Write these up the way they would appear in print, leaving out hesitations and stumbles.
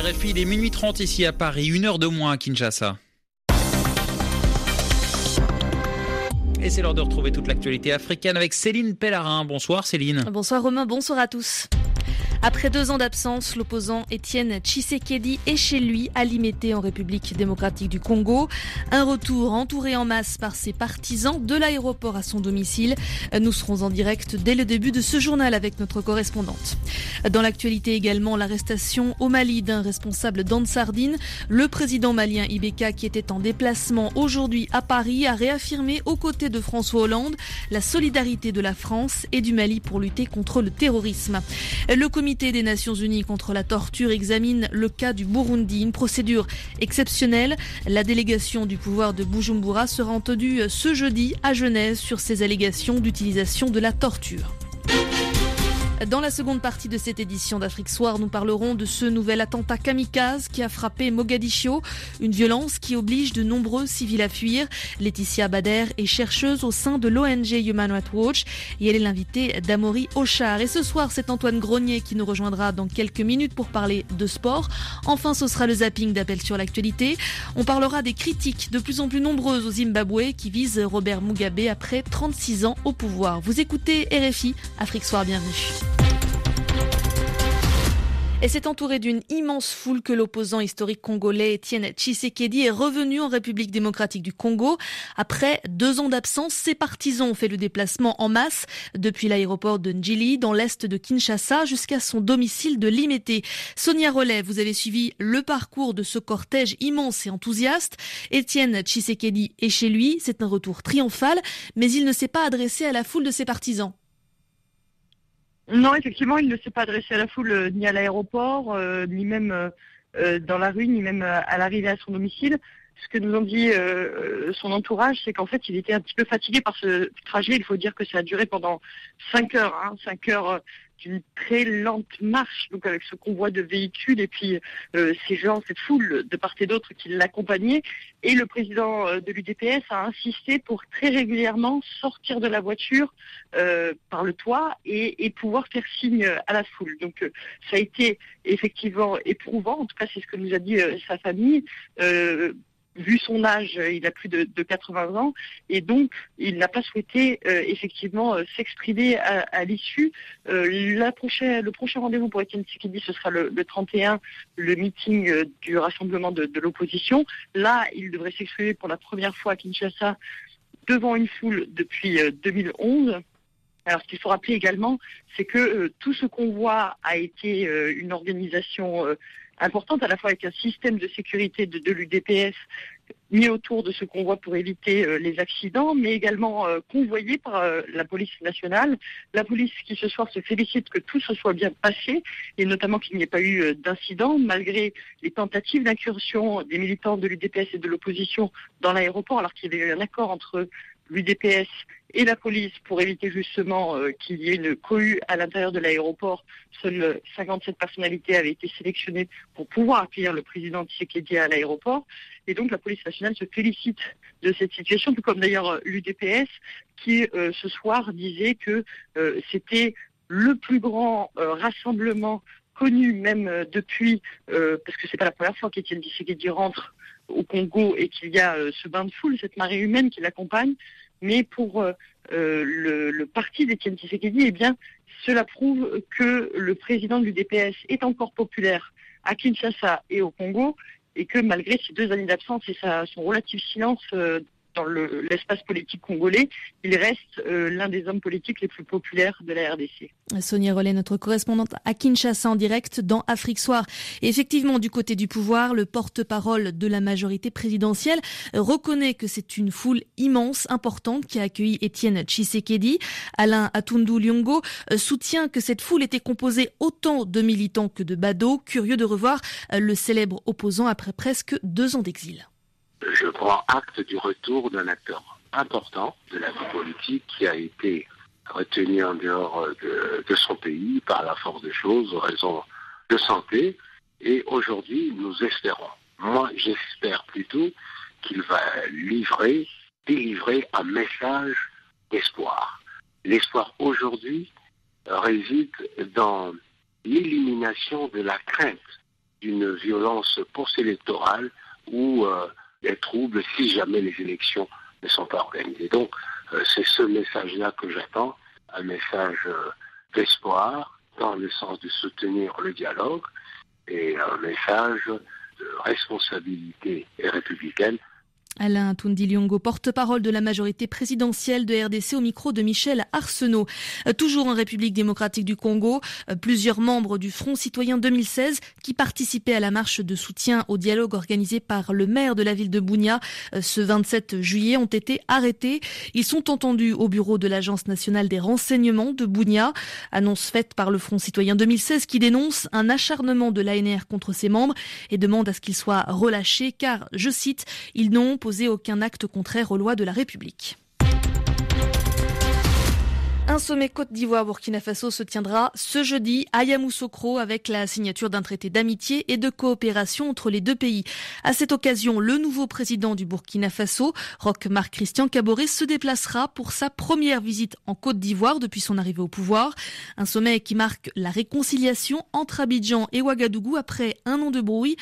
RFI, il est minuit 30 ici à Paris, 1 heure de moins à Kinshasa. Et c'est l'heure de retrouver toute l'actualité africaine avec Céline Pellarin. Bonsoir Céline. Bonsoir Romain, bonsoir à tous. Après 2 ans d'absence, l'opposant Étienne Tshisekedi est chez lui à Limete en République démocratique du Congo. Un retour entouré en masse par ses partisans de l'aéroport à son domicile. Nous serons en direct dès le début de ce journal avec notre correspondante. Dans l'actualité également, l'arrestation au Mali d'un responsable d'Ansardine. Le président malien Ibeka, qui était en déplacement aujourd'hui à Paris, a réaffirmé aux côtés de François Hollande la solidarité de la France et du Mali pour lutter contre le terrorisme. Le comité des Nations Unies contre la torture examine le cas du Burundi, une procédure exceptionnelle. La délégation du pouvoir de Bujumbura sera entendue ce jeudi à Genève sur ces allégations d'utilisation de la torture. Dans la seconde partie de cette édition d'Afrique Soir, nous parlerons de ce nouvel attentat kamikaze qui a frappé Mogadiscio. Une violence qui oblige de nombreux civils à fuir. Laetitia Bader est chercheuse au sein de l'ONG Human Rights Watch et elle est l'invitée d'Amaury Auchard. Et ce soir, c'est Antoine Grenier qui nous rejoindra dans quelques minutes pour parler de sport. Enfin, ce sera le zapping d'appel sur l'actualité. On parlera des critiques de plus en plus nombreuses au Zimbabwe qui visent Robert Mugabe après 36 ans au pouvoir. Vous écoutez RFI, Afrique Soir, bienvenue. Et c'est entouré d'une immense foule que l'opposant historique congolais Étienne Tshisekedi est revenu en République démocratique du Congo. Après 2 ans d'absence, ses partisans ont fait le déplacement en masse depuis l'aéroport de Ndjili dans l'est de Kinshasa jusqu'à son domicile de Limete. Sonia Rollet, vous avez suivi le parcours de ce cortège immense et enthousiaste. Étienne Tshisekedi est chez lui, c'est un retour triomphal, mais il ne s'est pas adressé à la foule de ses partisans. Non, effectivement, il ne s'est pas adressé à la foule ni à l'aéroport, ni même dans la rue, ni même à l'arrivée à son domicile. Ce que nous ont dit son entourage, c'est qu'en fait, il était un petit peu fatigué par ce trajet. Il faut dire que ça a duré pendant 5 heures, 5 heures d'une très lente marche, donc avec ce convoi de véhicules et puis ces gens, cette foule de part et d'autre qui l'accompagnaient. Et le président de l'UDPS a insisté pour très régulièrement sortir de la voiture par le toit et pouvoir faire signe à la foule. Donc ça a été effectivement éprouvant, en tout cas c'est ce que nous a dit sa famille. Vu son âge, il a plus de 80 ans et donc il n'a pas souhaité effectivement s'exprimer à l'issue. Le prochain rendez-vous pour Étienne Tshisekedi, ce sera le 31, le meeting du rassemblement de l'opposition. Là, il devrait s'exprimer pour la première fois à Kinshasa devant une foule depuis 2011. Alors, ce qu'il faut rappeler également, c'est que tout ce convoi a été une organisation importante, à la fois avec un système de sécurité de l'UDPS mis autour de ce convoi pour éviter les accidents, mais également convoyé par la police nationale. La police qui ce soir se félicite que tout se soit bien passé, et notamment qu'il n'y ait pas eu d'incident, malgré les tentatives d'incursion des militants de l'UDPS et de l'opposition dans l'aéroport, alors qu'il y avait eu un accord entre l'UDPS et la police pour éviter justement qu'il y ait une cohue à l'intérieur de l'aéroport. Seules 57 personnalités avaient été sélectionnées pour pouvoir accueillir le président Tshisekedi à l'aéroport. Et donc la police nationale se félicite de cette situation, tout comme d'ailleurs l'UDPS qui ce soir disait que c'était le plus grand rassemblement connu même depuis, parce que c'est pas la première fois qu'Étienne Tshisekedi rentre au Congo et qu'il y a ce bain de foule, cette marée humaine qui l'accompagne. Mais pour le parti d'Étienne Tshisekedi, eh bien, cela prouve que le président de l'UDPS est encore populaire à Kinshasa et au Congo, et que malgré ces 2 années d'absence et son relatif silence dans l'espace politique congolais, il reste l'un des hommes politiques les plus populaires de la RDC. Sonia Rollet, notre correspondante à Kinshasa en direct dans Afrique Soir. Et effectivement, du côté du pouvoir, le porte-parole de la majorité présidentielle reconnaît que c'est une foule immense, importante, qui a accueilli Étienne Tshisekedi. Alain Atundu Lyongo soutient que cette foule était composée autant de militants que de badauds, curieux de revoir le célèbre opposant après presque 2 ans d'exil. Je prends acte du retour d'un acteur important de la vie politique qui a été retenu en dehors de son pays par la force des choses, aux raisons de santé. Et aujourd'hui, nous espérons, moi j'espère plutôt qu'il va délivrer un message d'espoir. L'espoir aujourd'hui réside dans l'élimination de la crainte d'une violence post-électorale ou des troubles si jamais les élections ne sont pas organisées. Donc, c'est ce message-là que j'attends, un message d'espoir dans le sens de soutenir le dialogue et un message de responsabilité républicaine. Alain Toundiliongo, porte-parole de la majorité présidentielle de RDC au micro de Michel Arsenault. Toujours en République démocratique du Congo, plusieurs membres du Front citoyen 2016 qui participaient à la marche de soutien au dialogue organisé par le maire de la ville de Bunia ce 27 juillet ont été arrêtés. Ils sont entendus au bureau de l'Agence nationale des renseignements de Bunia. Annonce faite par le Front citoyen 2016 qui dénonce un acharnement de l'ANR contre ses membres et demande à ce qu'ils soient relâchés car, je cite, ils n'ont posé aucun acte contraire aux lois de la République. Un sommet Côte d'Ivoire-Burkina Faso se tiendra ce jeudi à Yamoussoukro avec la signature d'un traité d'amitié et de coopération entre les deux pays. À cette occasion, le nouveau président du Burkina Faso, Roch Marc Christian Kaboré, se déplacera pour sa première visite en Côte d'Ivoire depuis son arrivée au pouvoir. Un sommet qui marque la réconciliation entre Abidjan et Ouagadougou après un an de brouille,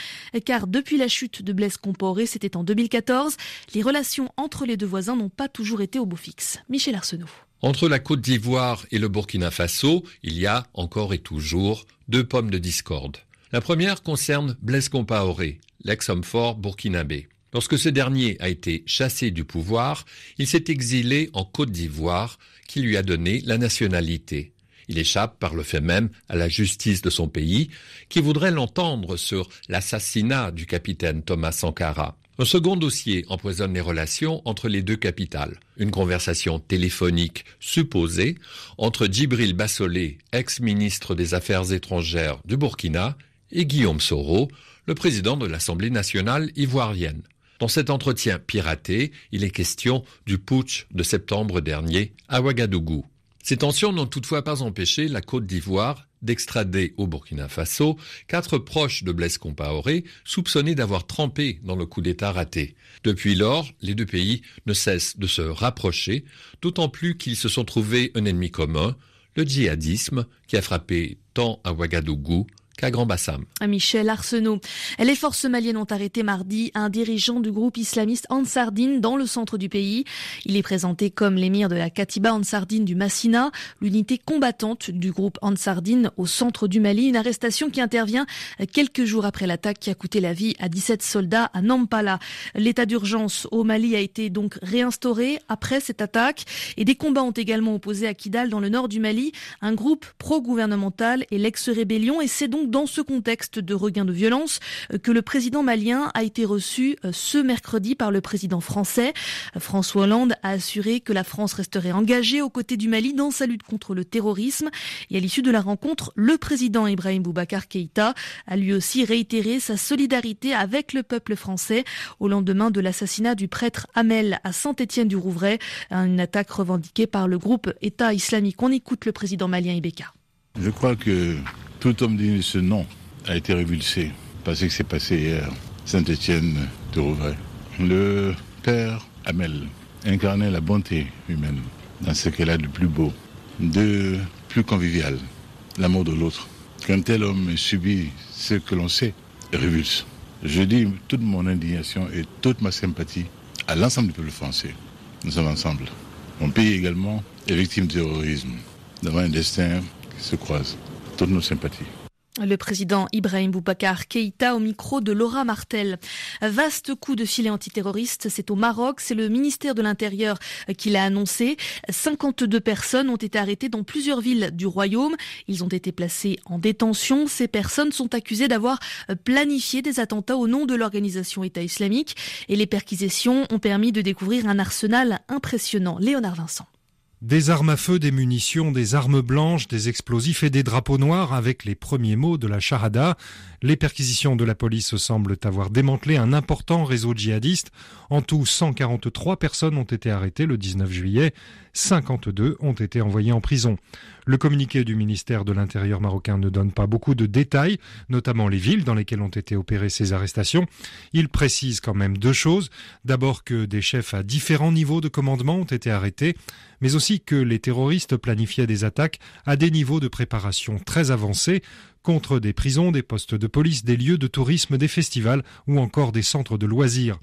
car depuis la chute de Blaise Compaoré, c'était en 2014, les relations entre les deux voisins n'ont pas toujours été au beau fixe. Michel Arsenault. Entre la Côte d'Ivoire et le Burkina Faso, il y a encore et toujours deux pommes de discorde. La première concerne Blaise Compaoré, l'ex-homme fort burkinabé. Lorsque ce dernier a été chassé du pouvoir, il s'est exilé en Côte d'Ivoire, qui lui a donné la nationalité. Il échappe par le fait même à la justice de son pays, qui voudrait l'entendre sur l'assassinat du capitaine Thomas Sankara. Un second dossier empoisonne les relations entre les deux capitales. Une conversation téléphonique supposée entre Djibril Bassolé, ex-ministre des Affaires étrangères du Burkina, et Guillaume Soro, le président de l'Assemblée nationale ivoirienne. Dans cet entretien piraté, il est question du putsch de septembre dernier à Ouagadougou. Ces tensions n'ont toutefois pas empêché la Côte d'Ivoire d'extrader au Burkina Faso 4 proches de Blaise Compaoré soupçonnés d'avoir trempé dans le coup d'État raté. Depuis lors, les deux pays ne cessent de se rapprocher, d'autant plus qu'ils se sont trouvés un ennemi commun, le djihadisme, qui a frappé tant à Ouagadougou qu'à Grand-Bassam. Michel Arsenault. Les forces maliennes ont arrêté mardi un dirigeant du groupe islamiste Ansar Dine dans le centre du pays. Il est présenté comme l'émir de la Katiba Ansar Dine du Massina, l'unité combattante du groupe Ansar Dine au centre du Mali. Une arrestation qui intervient quelques jours après l'attaque qui a coûté la vie à 17 soldats à Nampala. L'état d'urgence au Mali a été donc réinstauré après cette attaque et des combats ont également opposé à Kidal dans le nord du Mali un groupe pro-gouvernemental et l'ex-rébellion et c'est donc dans ce contexte de regain de violence que le président malien a été reçu ce mercredi par le président français. François Hollande a assuré que la France resterait engagée aux côtés du Mali dans sa lutte contre le terrorisme. Et à l'issue de la rencontre, le président Ibrahim Boubacar Keïta a lui aussi réitéré sa solidarité avec le peuple français au lendemain de l'assassinat du prêtre Hamel à Saint-Étienne-du-Rouvray, une attaque revendiquée par le groupe État islamique. On écoute le président malien Ibeka. Je crois que tout homme digne de ce nom a été révulsé par ce qui s'est passé hier, Saint-Étienne-du-Rouvray. Le père Hamel incarnait la bonté humaine dans ce qu'elle a de plus beau, de plus convivial, l'amour de l'autre. Qu'un tel homme ait subi ce que l'on sait révulse. Je dis toute mon indignation et toute ma sympathie à l'ensemble du peuple français. Nous sommes ensemble. Mon pays également est victime du terrorisme, devant un destin qui se croise. Toutes nos sympathies. Le président Ibrahim Boubacar Keïta au micro de Laura Martel. Vaste coup de filet antiterroriste, c'est au Maroc, c'est le ministère de l'Intérieur qui l'a annoncé. 52 personnes ont été arrêtées dans plusieurs villes du royaume. Ils ont été placés en détention. Ces personnes sont accusées d'avoir planifié des attentats au nom de l'organisation État islamique. Et les perquisitions ont permis de découvrir un arsenal impressionnant. Léonard Vincent. Des armes à feu, des munitions, des armes blanches, des explosifs et des drapeaux noirs avec les premiers mots de la Shahada. Les perquisitions de la police semblent avoir démantelé un important réseau djihadiste. En tout, 143 personnes ont été arrêtées le 19 juillet. 52 ont été envoyés en prison. Le communiqué du ministère de l'Intérieur marocain ne donne pas beaucoup de détails, notamment les villes dans lesquelles ont été opérées ces arrestations. Il précise quand même 2 choses. D'abord que des chefs à différents niveaux de commandement ont été arrêtés, mais aussi que les terroristes planifiaient des attaques à des niveaux de préparation très avancés contre des prisons, des postes de police, des lieux de tourisme, des festivals ou encore des centres de loisirs.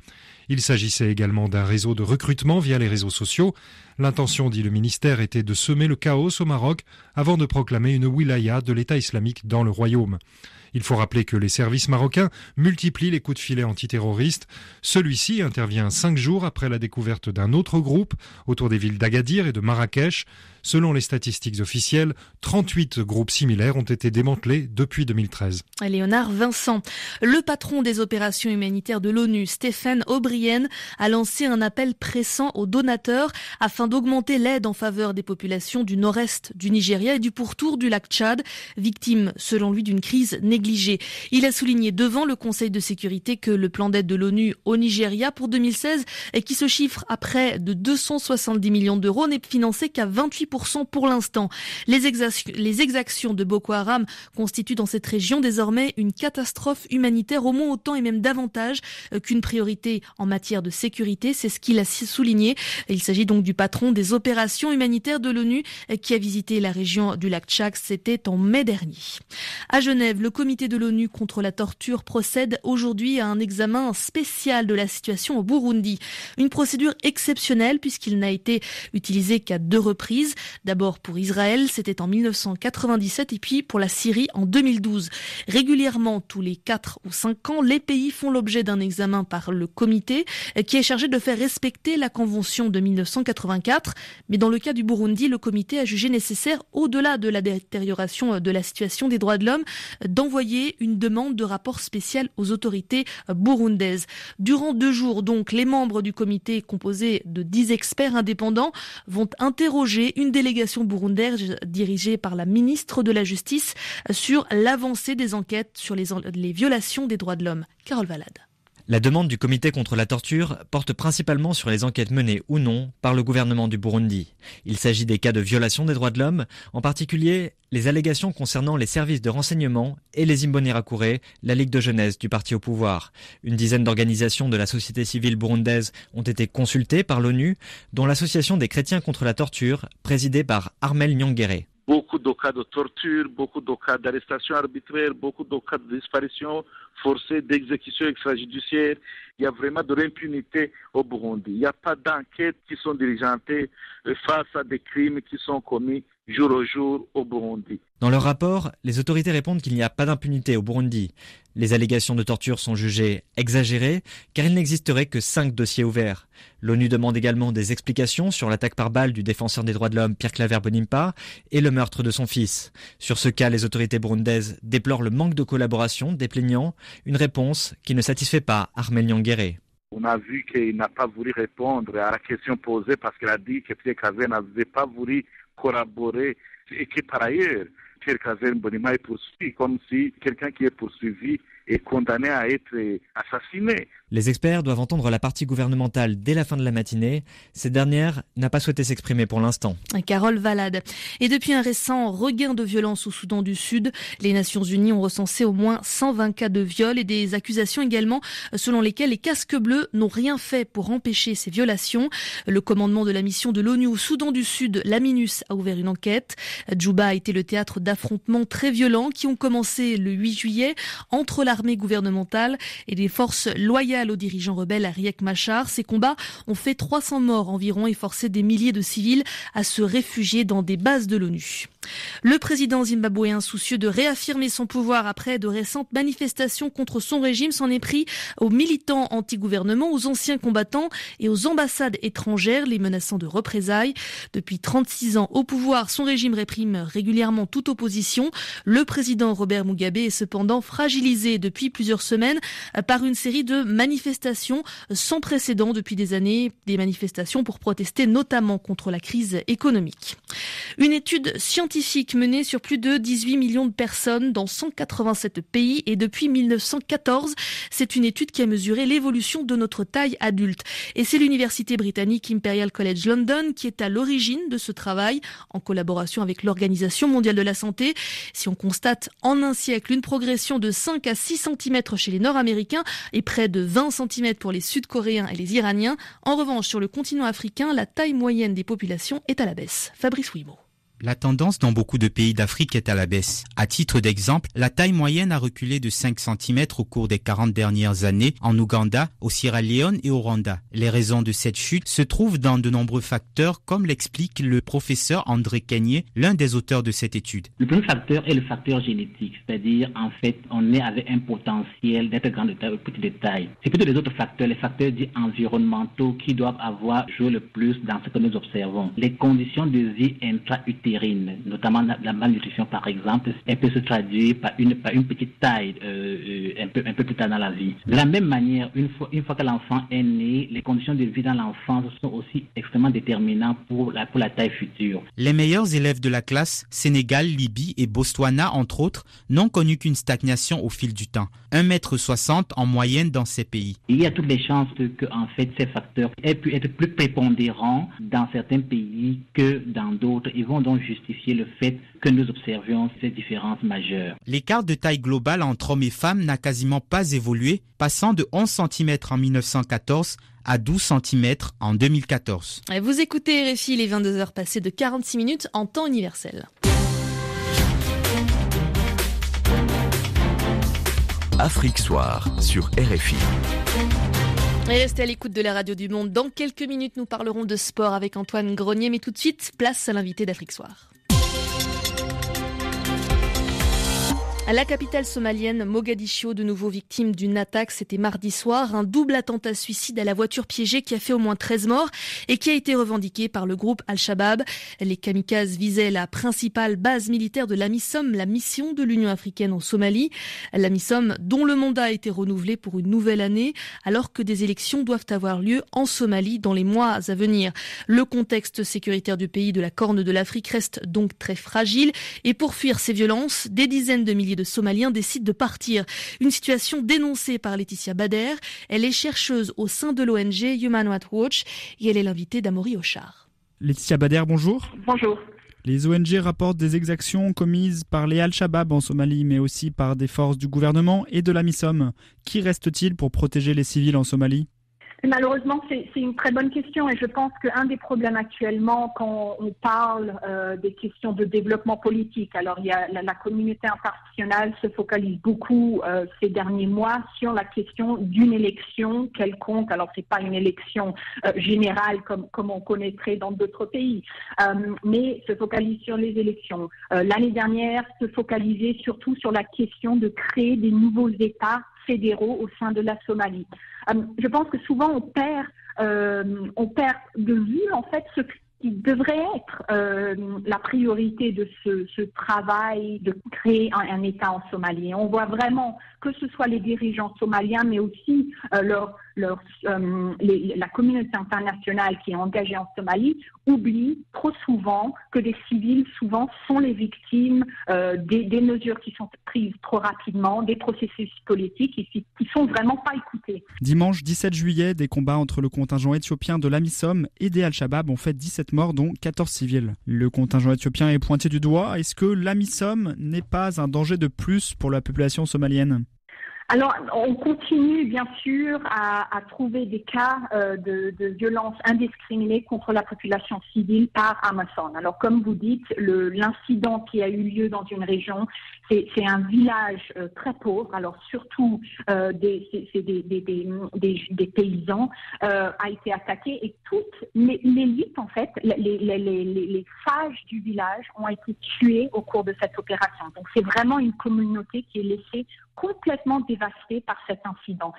Il s'agissait également d'un réseau de recrutement via les réseaux sociaux. L'intention, dit le ministère, était de semer le chaos au Maroc avant de proclamer une wilaya de l'État islamique dans le royaume. Il faut rappeler que les services marocains multiplient les coups de filet antiterroristes. Celui-ci intervient 5 jours après la découverte d'un autre groupe autour des villes d'Agadir et de Marrakech. Selon les statistiques officielles, 38 groupes similaires ont été démantelés depuis 2013. Léonard Vincent, le patron des opérations humanitaires de l'ONU, Stephen O'Brien, a lancé un appel pressant aux donateurs afin d'augmenter l'aide en faveur des populations du nord-est du Nigeria et du pourtour du lac Tchad, victimes, selon lui, d'une crise négligée. Il a souligné devant le Conseil de sécurité que le plan d'aide de l'ONU au Nigeria pour 2016, qui se chiffre à près de 270 millions d'euros, n'est financé qu'à 28% pour l'instant. Les exactions de Boko Haram constituent dans cette région désormais une catastrophe humanitaire au moins autant et même davantage qu'une priorité en matière de sécurité. C'est ce qu'il a souligné. Il s'agit donc du patron des opérations humanitaires de l'ONU qui a visité la région du lac Tchad. C'était en mai dernier. À Genève, le comité de l'ONU contre la torture procède aujourd'hui à un examen spécial de la situation au Burundi. Une procédure exceptionnelle puisqu'il n'a été utilisé qu'à 2 reprises. D'abord pour Israël, c'était en 1997 et puis pour la Syrie en 2012. Régulièrement, tous les 4 ou 5 ans, les pays font l'objet d'un examen par le comité qui est chargé de faire respecter la convention de 1984. Mais dans le cas du Burundi, le comité a jugé nécessaire, au-delà de la détérioration de la situation des droits de l'homme, d'envoyer une demande de rapport spécial aux autorités burundaises. Durant 2 jours, donc, les membres du comité, composé de 10 experts indépendants, vont interroger une délégation burundaise dirigée par la ministre de la Justice sur l'avancée des enquêtes sur les violations des droits de l'homme. Carole Valade. La demande du comité contre la torture porte principalement sur les enquêtes menées ou non par le gouvernement du Burundi. Il s'agit des cas de violation des droits de l'homme, en particulier les allégations concernant les services de renseignement et les Imbonerakure, la Ligue de jeunesse du parti au pouvoir. Une dizaine d'organisations de la société civile burundaise ont été consultées par l'ONU, dont l'Association des chrétiens contre la torture, présidée par Armel Nyongere. Beaucoup de cas de torture, beaucoup de cas d'arrestation arbitraire, beaucoup de cas de disparition forcée, d'exécution extrajudiciaire. Il y a vraiment de l'impunité au Burundi. Il n'y a pas d'enquêtes qui sont diligentées face à des crimes qui sont commis jour au jour au Burundi. Dans leur rapport, les autorités répondent qu'il n'y a pas d'impunité au Burundi. Les allégations de torture sont jugées exagérées car il n'existerait que 5 dossiers ouverts. L'ONU demande également des explications sur l'attaque par balle du défenseur des droits de l'homme Pierre Claver Mbonimpa et le meurtre de son fils. Sur ce cas, les autorités burundaises déplorent le manque de collaboration des plaignants, une réponse qui ne satisfait pas Armel Nyongere. On a vu qu'il n'a pas voulu répondre à la question posée parce qu'il a dit que Pierre Claver n'avait pas voulu collaborer et que par ailleurs, Pierre Claver Mbonimpa est poursuivi comme si quelqu'un qui est poursuivi est condamné à être assassiné. Les experts doivent entendre la partie gouvernementale dès la fin de la matinée. Cette dernière n'a pas souhaité s'exprimer pour l'instant. Carole Valade. Et depuis un récent regain de violence au Soudan du Sud, les Nations Unies ont recensé au moins 120 cas de viol et des accusations également selon lesquelles les casques bleus n'ont rien fait pour empêcher ces violations. Le commandement de la mission de l'ONU au Soudan du Sud, la MINUS, a ouvert une enquête. Djouba a été le théâtre d'affrontements très violents qui ont commencé le 8 juillet entre l'armée gouvernementale et les forces loyales aux dirigeants rebelles Riek Machar. Ces combats ont fait 300 morts environ et forcé des milliers de civils à se réfugier dans des bases de l'ONU. Le président zimbabwéen, soucieux de réaffirmer son pouvoir après de récentes manifestations contre son régime, s'en est pris aux militants anti-gouvernement, aux anciens combattants et aux ambassades étrangères, les menaçant de représailles. Depuis 36 ans au pouvoir, son régime réprime régulièrement toute opposition. Le président Robert Mugabe est cependant fragilisé depuis plusieurs semaines par une série de manifestations sans précédent depuis des années, des manifestations pour protester notamment contre la crise économique. Une étude scientifique scientifique menée sur plus de 18 millions de personnes dans 187 pays et depuis 1914. C'est une étude qui a mesuré l'évolution de notre taille adulte. Et c'est l'université britannique Imperial College London qui est à l'origine de ce travail, en collaboration avec l'Organisation mondiale de la santé. Si on constate en un siècle une progression de 5 à 6 cm chez les Nord-Américains et près de 20 cm pour les Sud-Coréens et les Iraniens, en revanche, sur le continent africain, la taille moyenne des populations est à la baisse. Fabrice Ouimo. La tendance dans beaucoup de pays d'Afrique est à la baisse. À titre d'exemple, la taille moyenne a reculé de 5 cm au cours des 40 dernières années en Ouganda, au Sierra Leone et au Rwanda. Les raisons de cette chute se trouvent dans de nombreux facteurs, comme l'explique le professeur André Kenyé, l'un des auteurs de cette étude. Le premier facteur est le facteur génétique, c'est-à-dire en fait on est avec un potentiel d'être grand de taille ou petit de taille. C'est plutôt les autres facteurs, les facteurs dits environnementaux qui doivent avoir joué le plus dans ce que nous observons. Les conditions de vie intra-utérines, notamment la malnutrition par exemple, elle peut se traduire par une petite taille un peu plus tard dans la vie. De la même manière, une fois que l'enfant est né, les conditions de vie dans l'enfance sont aussi extrêmement déterminantes pour la taille future. Les meilleurs élèves de la classe, Sénégal, Libye et Botswana entre autres, n'ont connu qu'une stagnation au fil du temps. 1,60 m en moyenne dans ces pays. Il y a toutes les chances que en fait, ces facteurs aient pu être plus prépondérants dans certains pays que dans d'autres. Ils vont donc justifier le fait que nous observions ces différences majeures. L'écart de taille globale entre hommes et femmes n'a quasiment pas évolué, passant de 11 cm en 1914 à 12 cm en 2014. Vous écoutez RFI, les 22h passées de 46 minutes en temps universel. Afrique Soir sur RFI. Et restez à l'écoute de la radio du Monde. Dans quelques minutes, nous parlerons de sport avec Antoine Grenier. Mais tout de suite, place à l'invité d'Afrique Soir. À la capitale somalienne, Mogadiscio, de nouveau victime d'une attaque, c'était mardi soir. Un double attentat suicide à la voiture piégée qui a fait au moins 13 morts et qui a été revendiqué par le groupe Al-Shabaab. Les kamikazes visaient la principale base militaire de l'AMISOM, la mission de l'Union africaine en Somalie. L'AMISOM, dont le mandat a été renouvelé pour une nouvelle année, alors que des élections doivent avoir lieu en Somalie dans les mois à venir. Le contexte sécuritaire du pays de la Corne de l'Afrique reste donc très fragile. Et pour fuir ces violences, des dizaines de milliers de Somaliens décident de partir. Une situation dénoncée par Laetitia Bader. Elle est chercheuse au sein de l'ONG Human Rights Watch et elle est l'invitée d'Amaury Ochard. Laetitia Bader, bonjour. Bonjour. Les ONG rapportent des exactions commises par les Al-Shabaab en Somalie, mais aussi par des forces du gouvernement et de l'AMISOM. Qui reste-t-il pour protéger les civils en Somalie ? Malheureusement, c'est une très bonne question et je pense qu'un des problèmes actuellement quand on parle des questions de développement politique, alors il y a la communauté internationale se focalise beaucoup ces derniers mois sur la question d'une élection quelconque. Alors c'est pas une élection générale comme on connaîtrait dans d'autres pays, mais se focalise sur les élections. L'année dernière, se focalisait surtout sur la question de créer des nouveaux États fédéraux au sein de la Somalie. Je pense que souvent on perd de vue en fait ce qui devrait être la priorité de ce travail de créer un État en Somalie. On voit vraiment que ce soit les dirigeants somaliens, mais aussi la communauté internationale qui est engagée en Somalie, oublie trop souvent que des civils souvent sont les victimes des mesures qui sont prises trop rapidement, des processus politiques qui sont vraiment pas écoutés. Dimanche 17 juillet, des combats entre le contingent éthiopien de l'AMISOM et des Al-Shabaab ont fait 17 morts, dont 14 civils. Le contingent éthiopien est pointé du doigt. Est-ce que l'AMISOM n'est pas un danger de plus pour la population somalienne ? Alors, on continue bien sûr à trouver des cas de violence indiscriminée contre la population civile par Amazon. Alors, comme vous dites, l'incident qui a eu lieu dans une région, c'est un village très pauvre. Alors, surtout des paysans a été attaqué et toute l'élite en fait, les sages du village ont été tués au cours de cette opération. Donc, c'est vraiment une communauté qui est laissée complètement dévastée par cet incident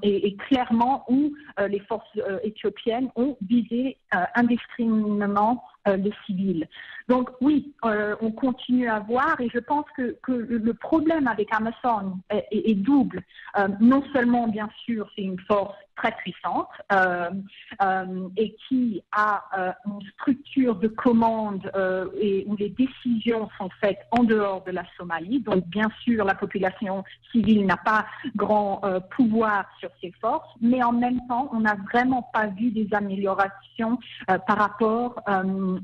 et clairement où les forces éthiopiennes ont visé indiscriminément les civils. Donc oui, on continue à voir et je pense que le problème avec Amazon est double. Non seulement, bien sûr, c'est une force très puissante et qui a une structure de commande et où les décisions sont faites en dehors de la Somalie. Donc bien sûr, la population civile n'a pas grand pouvoir sur ces forces, mais en même temps, on n'a vraiment pas vu des améliorations par rapport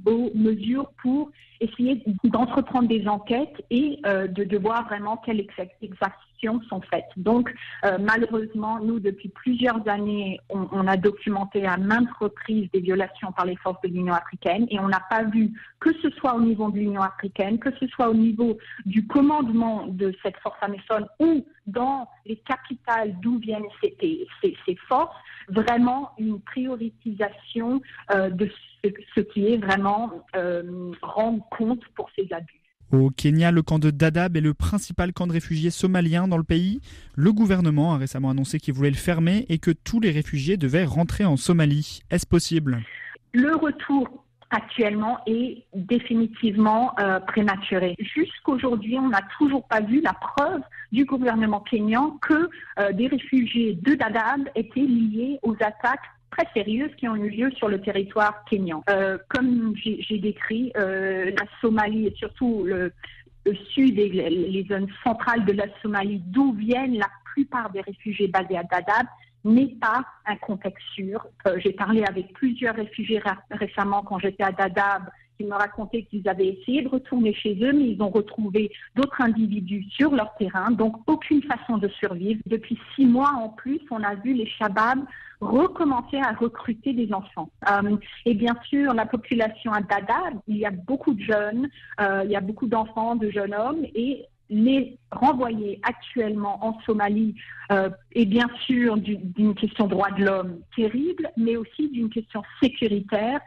aux mesures pour essayer d'entreprendre des enquêtes et de voir vraiment quelles exactions sont faites. Donc, malheureusement, nous, depuis plusieurs années, on a documenté à maintes reprises des violations par les forces de l'Union africaine et on n'a pas vu, que ce soit au niveau de l'Union africaine, que ce soit au niveau du commandement de cette force Amisom ou dans les capitales d'où viennent ces forces, vraiment une prioritisation de ce qui est vraiment rendre compte pour ces abus. Au Kenya, le camp de Dadaab est le principal camp de réfugiés somaliens dans le pays. Le gouvernement a récemment annoncé qu'il voulait le fermer et que tous les réfugiés devaient rentrer en Somalie. Est-ce possible ? Le retour actuellement est définitivement prématuré. Jusqu'aujourd'hui, on n'a toujours pas vu la preuve du gouvernement kényan que des réfugiés de Dadaab étaient liés aux attaques très sérieuses qui ont eu lieu sur le territoire kényan. Comme j'ai décrit, la Somalie et surtout le sud et les zones centrales de la Somalie, d'où viennent la plupart des réfugiés basés à Dadaab, n'est pas un contexte sûr. J'ai parlé avec plusieurs réfugiés récemment quand j'étais à Dadaab. Ils me racontaient qu'ils avaient essayé de retourner chez eux, mais ils ont retrouvé d'autres individus sur leur terrain. Donc, aucune façon de survivre. Depuis 6 mois en plus, on a vu les Shabab recommencer à recruter des enfants. Et bien sûr, la population à Dadaab, il y a beaucoup de jeunes, il y a beaucoup d'enfants, de jeunes hommes, et les renvoyer actuellement en Somalie est bien sûr d'une question de droits de l'homme terrible, mais aussi d'une question sécuritaire,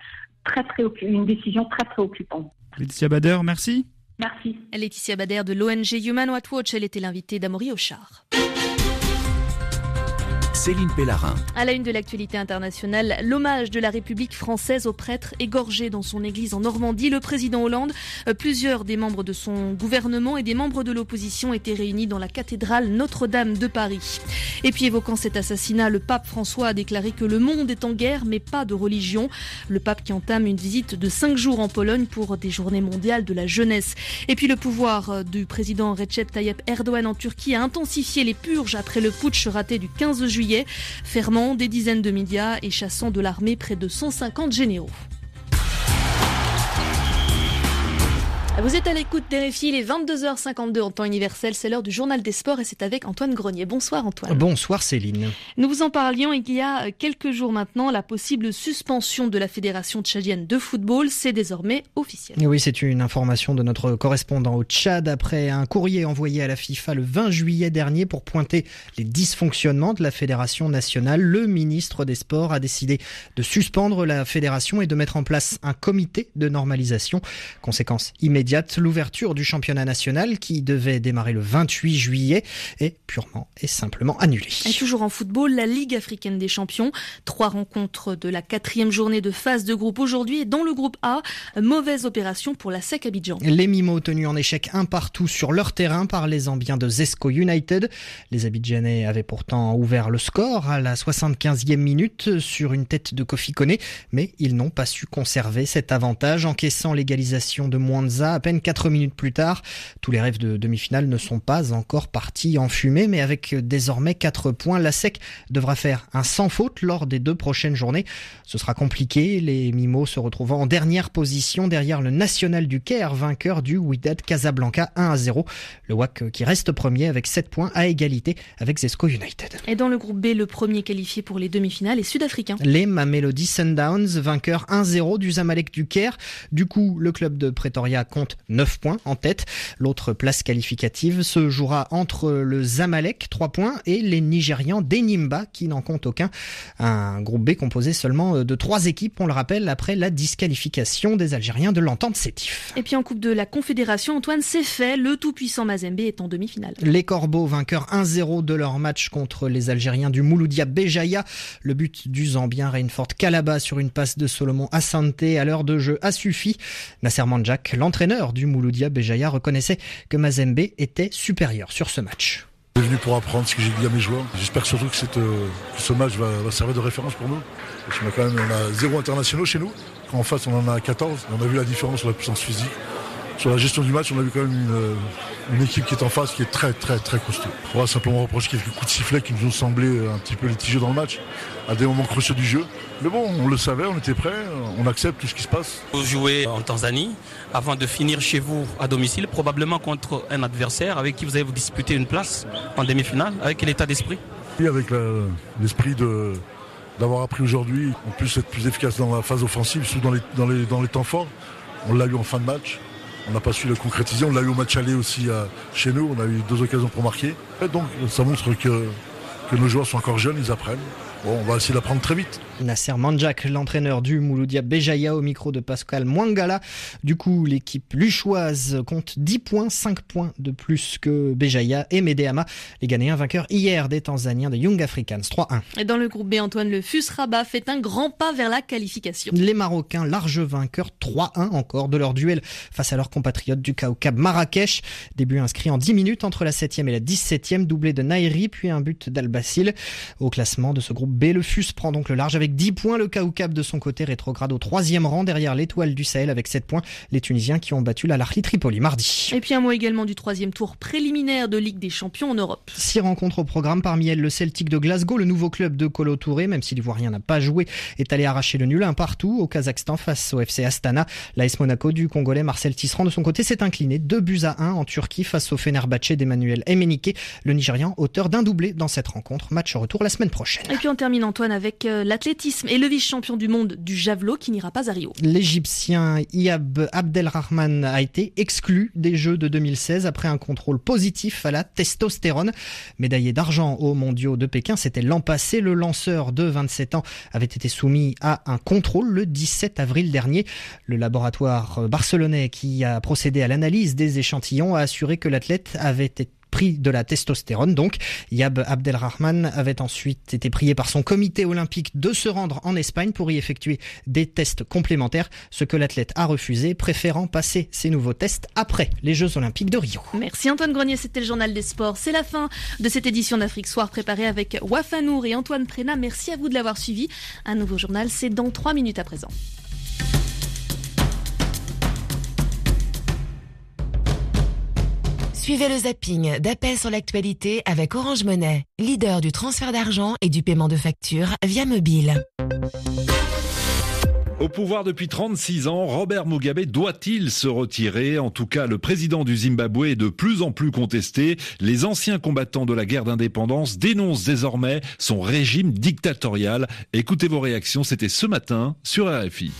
une décision très préoccupante. Laetitia Bader, merci. Merci. Laetitia Bader de l'ONG Human Rights Watch, elle était l'invitée d'Amaury Auchard. Céline Pellarin. À la une de l'actualité internationale, l'hommage de la République française au prêtre égorgé dans son église en Normandie. Le président Hollande, plusieurs des membres de son gouvernement et des membres de l'opposition étaient réunis dans la cathédrale Notre-Dame de Paris. Et puis évoquant cet assassinat, le pape François a déclaré que le monde est en guerre mais pas de religion. Le pape qui entame une visite de 5 jours en Pologne pour des journées mondiales de la jeunesse. Et puis le pouvoir du président Recep Tayyip Erdogan en Turquie a intensifié les purges après le putsch raté du 15 juillet. Fermant des dizaines de médias et chassant de l'armée près de 150 généraux. Vous êtes à l'écoute d'RFI, il est 22h52 en temps universel, c'est l'heure du journal des sports et c'est avec Antoine Grenier. Bonsoir Antoine. Bonsoir Céline. Nous vous en parlions il y a quelques jours maintenant, la possible suspension de la Fédération tchadienne de football, c'est désormais officiel. Oui, c'est une information de notre correspondant au Tchad après un courrier envoyé à la FIFA le 20 juillet dernier pour pointer les dysfonctionnements de la Fédération nationale. Le ministre des Sports a décidé de suspendre la fédération et de mettre en place un comité de normalisation. Conséquence immédiate, l'ouverture du championnat national qui devait démarrer le 28 juillet est purement et simplement annulée. Et toujours en football, la Ligue africaine des champions. 3 rencontres de la 4e journée de phase de groupe aujourd'hui et dans le groupe A, mauvaise opération pour la SEC Abidjan. Les Mimos tenus en échec un partout sur leur terrain par les Zambiens de Zesco United. Les Abidjanais avaient pourtant ouvert le score à la 75e minute sur une tête de Kofi Koné, mais ils n'ont pas su conserver cet avantage, encaissant l'égalisation de Mwanza à peine 4 minutes plus tard. Tous les rêves de demi-finale ne sont pas encore partis en fumée, mais avec désormais 4 points, la SEC devra faire un sans faute lors des 2 prochaines journées. Ce sera compliqué, les Mimos se retrouvant en dernière position derrière le National du Caire, vainqueur du Wydad Casablanca 1-0. Le WAC qui reste premier avec 7 points à égalité avec Zesco United. Et dans le groupe B, le premier qualifié pour les demi-finales est sud-africain. Les Mamelodi Sundowns, vainqueurs 1-0 du Zamalek du Caire. Du coup, le club de Pretoria compte compte 9 points en tête. L'autre place qualificative se jouera entre le Zamalek, 3 points, et les Nigérians d'Enyimba, qui n'en comptent aucun. Un groupe B composé seulement de 3 équipes, on le rappelle, après la disqualification des Algériens de l'Entente Sétif. Et puis en Coupe de la Confédération, Antoine, c'est fait. Le tout-puissant Mazembe est en demi-finale. Les Corbeaux, vainqueurs 1-0 de leur match contre les Algériens du Mouloudia Béjaïa. Le but du Zambien Reinford Kalaba sur une passe de Solomon Asante à l'heure de jeu a suffi. Nasser Manjak, l'entraîneur du Mouloudia Béjaïa, reconnaissait que Mazembe était supérieur sur ce match. Je suis venu pour apprendre ce que j'ai dit à mes joueurs. J'espère surtout que ce match va servir de référence pour nous. Parce qu'on on a 0 internationaux chez nous. Quand en face on en a 14. On a vu la différence sur la puissance physique. Sur la gestion du match, on a vu quand même une équipe qui est en face, qui est très très très costaud. On va simplement reprocher quelques coups de sifflet qui nous ont semblé un petit peu litigieux dans le match, à des moments cruciaux du jeu. Mais bon, on le savait, on était prêts, on accepte tout ce qui se passe. Vous jouez en Tanzanie avant de finir chez vous à domicile, probablement contre un adversaire avec qui vous allez vous disputer une place en demi-finale. Avec quel état d'esprit ? Oui, avec l'esprit d'avoir appris aujourd'hui, en plus être plus efficace dans la phase offensive, surtout dans les temps forts. On l'a eu en fin de match. On n'a pas su le concrétiser. On l'a eu au match aller aussi chez nous. On a eu 2 occasions pour marquer. Et donc ça montre que nos joueurs sont encore jeunes, ils apprennent. Bon, on va essayer d'apprendre très vite. Nasser Manjak, l'entraîneur du Mouloudia Béjaïa, au micro de Pascal Mwangala. Du coup, l'équipe luchoise compte 10 points, 5 points de plus que Béjaïa et Medeama. Les Ghanéens vainqueurs hier des Tanzaniens de Young Africans 3-1. Et dans le groupe B, Antoine, le FUS Rabat fait un grand pas vers la qualification. Les Marocains, larges vainqueurs 3-1 encore de leur duel face à leurs compatriotes du Kaukab Marrakech. Début inscrit en 10 minutes entre la 7e et la 17e, doublé de Nairi, puis un but d'Al-Bassil. Au classement de ce groupe B, le FUS prend donc le large avec 10 points. Le Kaukab de son côté rétrograde au 3e rang derrière l'Étoile du Sahel avec 7 points. Les Tunisiens qui ont battu l'Al-Ahly Tripoli mardi. Et puis un mot également du 3e tour préliminaire de Ligue des Champions en Europe. 6 rencontres au programme, parmi elles le Celtic de Glasgow, le nouveau club de Kolo Touré, même si l'Ivoirien n'a pas joué, est allé arracher le nul 1 partout au Kazakhstan face au FC Astana. L'AS Monaco du Congolais Marcel Tisserand de son côté s'est incliné 2-1 en Turquie face au Fenerbahçe d'Emmanuel Emenike, le Nigérian auteur d'un doublé dans cette rencontre. Match retour la semaine prochaine. Et puis on termine, Antoine, avec l'athlétisme et le vice-champion du monde du javelot qui n'ira pas à Rio. L'Égyptien Iyab Abdelrahman a été exclu des Jeux de 2016 après un contrôle positif à la testostérone. Médaillé d'argent aux mondiaux de Pékin, c'était l'an passé. Le lanceur de 27 ans avait été soumis à un contrôle le 17 avril dernier. Le laboratoire barcelonais qui a procédé à l'analyse des échantillons a assuré que l'athlète avait été pris de la testostérone. Donc, Iyab Abdelrahman avait ensuite été prié par son comité olympique de se rendre en Espagne pour y effectuer des tests complémentaires, ce que l'athlète a refusé, préférant passer ces nouveaux tests après les Jeux Olympiques de Rio. Merci Antoine Grenier, c'était le journal des sports. C'est la fin de cette édition d'Afrique Soir préparée avec Wafanour et Antoine Prénat. Merci à vous de l'avoir suivi. Un nouveau journal, c'est dans 3 minutes à présent. Suivez le zapping d'Appel sur l'actualité avec Orange Money, leader du transfert d'argent et du paiement de factures via mobile. Au pouvoir depuis 36 ans, Robert Mugabe doit-il se retirer ? En tout cas, le président du Zimbabwe est de plus en plus contesté. Les anciens combattants de la guerre d'indépendance dénoncent désormais son régime dictatorial. Écoutez vos réactions, c'était ce matin sur RFI.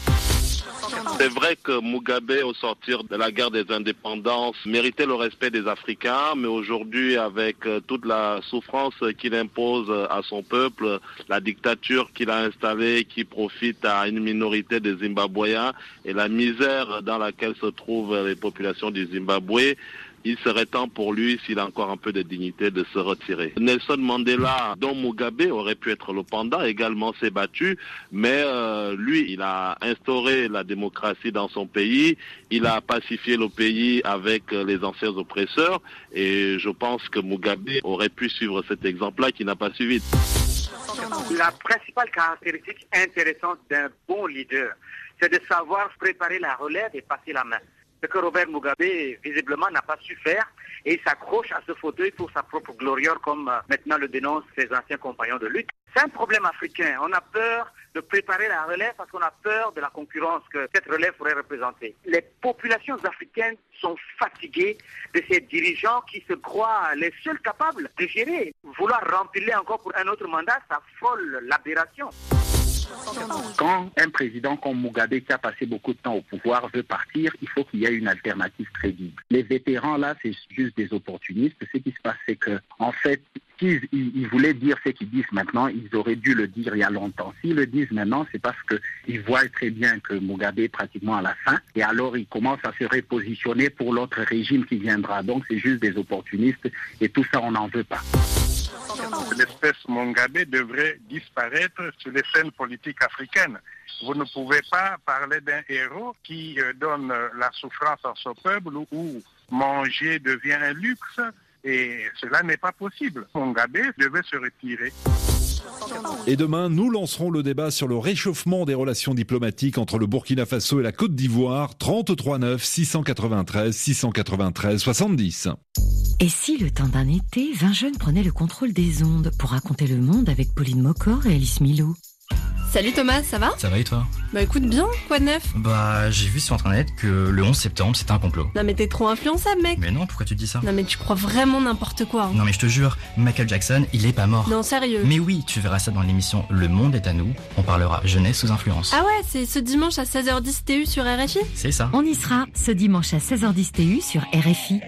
C'est vrai que Mugabe, au sortir de la guerre des indépendances, méritait le respect des Africains, mais aujourd'hui, avec toute la souffrance qu'il impose à son peuple, la dictature qu'il a installée, qui profite à une minorité des Zimbabwéens, et la misère dans laquelle se trouvent les populations du Zimbabwe, il serait temps pour lui, s'il a encore un peu de dignité, de se retirer. Nelson Mandela, dont Mugabe aurait pu être le pendant, également s'est battu, mais lui, il a instauré la démocratie dans son pays, il a pacifié le pays avec les anciens oppresseurs, et je pense que Mugabe aurait pu suivre cet exemple-là qu'il n'a pas suivi. La principale caractéristique intéressante d'un bon leader, c'est de savoir préparer la relève et passer la main. Ce que Robert Mugabe, visiblement, n'a pas su faire, et il s'accroche à ce fauteuil pour sa propre gloriole, comme maintenant le dénoncent ses anciens compagnons de lutte. C'est un problème africain. On a peur de préparer la relève parce qu'on a peur de la concurrence que cette relève pourrait représenter. Les populations africaines sont fatiguées de ces dirigeants qui se croient les seuls capables de gérer. Vouloir remplir encore pour un autre mandat, ça frôle l'aberration. Quand un président comme Mugabe, qui a passé beaucoup de temps au pouvoir, veut partir, il faut qu'il y ait une alternative crédible. Les vétérans, là, c'est juste des opportunistes. Ce qui se passe, c'est que, en fait, s'ils voulaient dire ce qu'ils disent maintenant, ils auraient dû le dire il y a longtemps. S'ils le disent maintenant, c'est parce qu'ils voient très bien que Mugabe est pratiquement à la fin, et alors ils commencent à se repositionner pour l'autre régime qui viendra. Donc c'est juste des opportunistes, et tout ça, on n'en veut pas. L'espèce Mugabe devrait disparaître sur les scènes politiques africaines. Vous ne pouvez pas parler d'un héros qui donne la souffrance à son peuple où manger devient un luxe, et cela n'est pas possible. Mugabe devait se retirer. Et demain, nous lancerons le débat sur le réchauffement des relations diplomatiques entre le Burkina Faso et la Côte d'Ivoire. 33 9 693 693 70. Et si le temps d'un été, 20 jeunes prenaient le contrôle des ondes pour raconter le monde avec Pauline Mocor et Alice Milou? Salut Thomas, ça va? Ça va et toi? Bah écoute bien, quoi de neuf? Bah j'ai vu sur internet que le 11 septembre c'était un complot. Non mais t'es trop influençable mec. Mais non, pourquoi tu dis ça? Non mais tu crois vraiment n'importe quoi. Non mais je te jure, Michael Jackson, il est pas mort. Non sérieux. Mais oui, tu verras ça dans l'émission Le Monde est à nous. On parlera jeunesse sous influence. Ah ouais, c'est ce dimanche à 16h10 TU sur RFI? C'est ça. On y sera ce dimanche à 16h10 TU sur RFI.